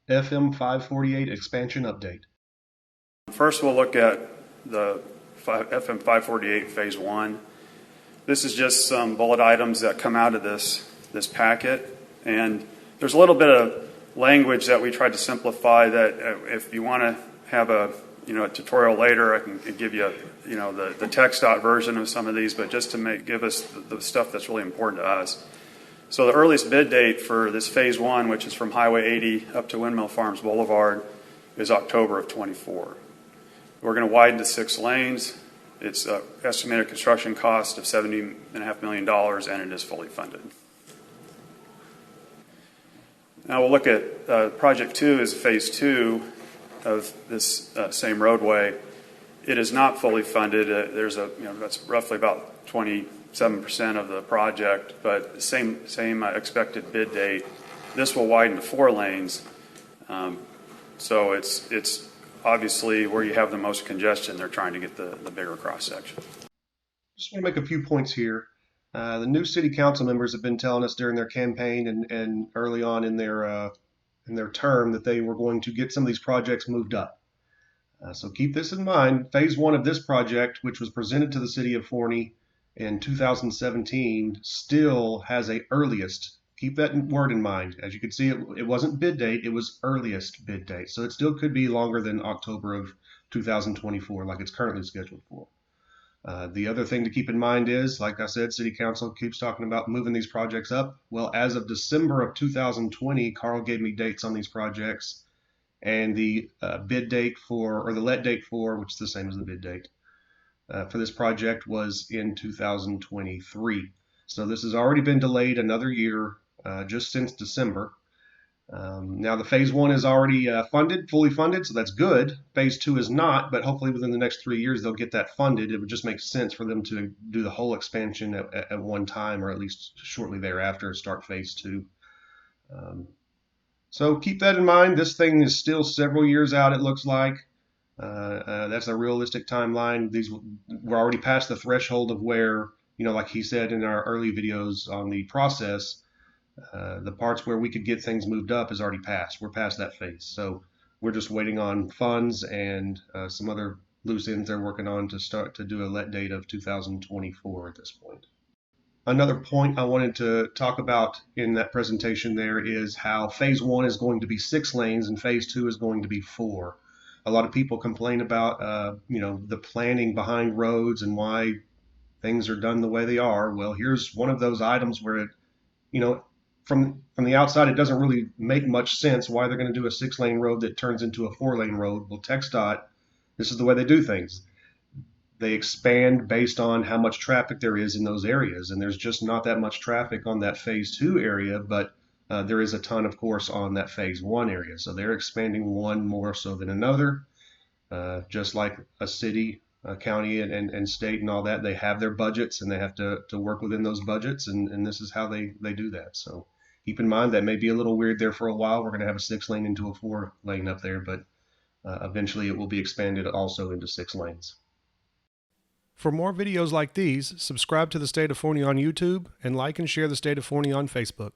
FM 548 expansion update. First, we'll look at the FM 548 Phase 1. This is just some bullet items that come out of this packet. And there's a little bit of language that we tried to simplify that if you want to have a tutorial later, I can give you the TXDOT version of some of these, but just to give us the stuff that's really important to us. So the earliest bid date for this Phase 1, which is from Highway 80 up to Windmill Farms Boulevard, is October of 24. We're going to widen to 6 lanes. It's an estimated construction cost of $70.5 million, and it is fully funded. Now we'll look at Project 2 is Phase 2 of this same roadway. It is not fully funded. That's roughly about 27% of the project, but same expected bid date. This will widen to 4 lanes, so it's obviously where you have the most congestion. They're trying to get the bigger cross section. Just want to make a few points here. The new city council members have been telling us during their campaign and early on in their term that they were going to get some of these projects moved up. So keep this in mind. Phase 1 of this project, which was presented to the City of Forney in 2017, still has a earliest. Keep that word in mind. As you can see, it wasn't bid date, it was earliest bid date. So it still could be longer than October of 2024 like it's currently scheduled for. The other thing to keep in mind is, like I said, City Council keeps talking about moving these projects up. Well, as of December of 2020, Carl gave me dates on these projects, and the bid date or the let date for, which is the same as the bid date, for this project was in 2023. So this has already been delayed another year just since December. Now the Phase 1 is already fully funded, so that's good. Phase 2 is not, but hopefully within the next 3 years they'll get that funded. It would just make sense for them to do the whole expansion at one time, or at least shortly thereafter start Phase 2. So keep that in mind. This thing is still several years out, it looks like. That's a realistic timeline. We're already past the threshold of where, like he said in our early videos on the process, the parts where we could get things moved up is already passed. We're past that phase. So we're just waiting on funds and some other loose ends they're working on to start to do a let date of 2024 at this point. Another point I wanted to talk about in that presentation there is how Phase 1 is going to be 6 lanes and Phase 2 is going to be 4. A lot of people complain about, the planning behind roads and why things are done the way they are. Well, here's one of those items where it, from the outside, it doesn't really make much sense why they're going to do a 6-lane road that turns into a 4-lane road. Well, TXDOT, this is the way they do things. They expand based on how much traffic there is in those areas, and there's just not that much traffic on that Phase 2 area, but there is a ton, of course, on that Phase 1 area. So they're expanding one more so than another, just like a city, a county, and state and all that. They have their budgets, and they have to work within those budgets, and this is how they do that. So keep in mind that may be a little weird there for a while. We're going to have a 6-lane into a 4-lane up there, but eventually it will be expanded also into 6 lanes. For more videos like these, subscribe to the State of Forney on YouTube and like and share the State of Forney on Facebook.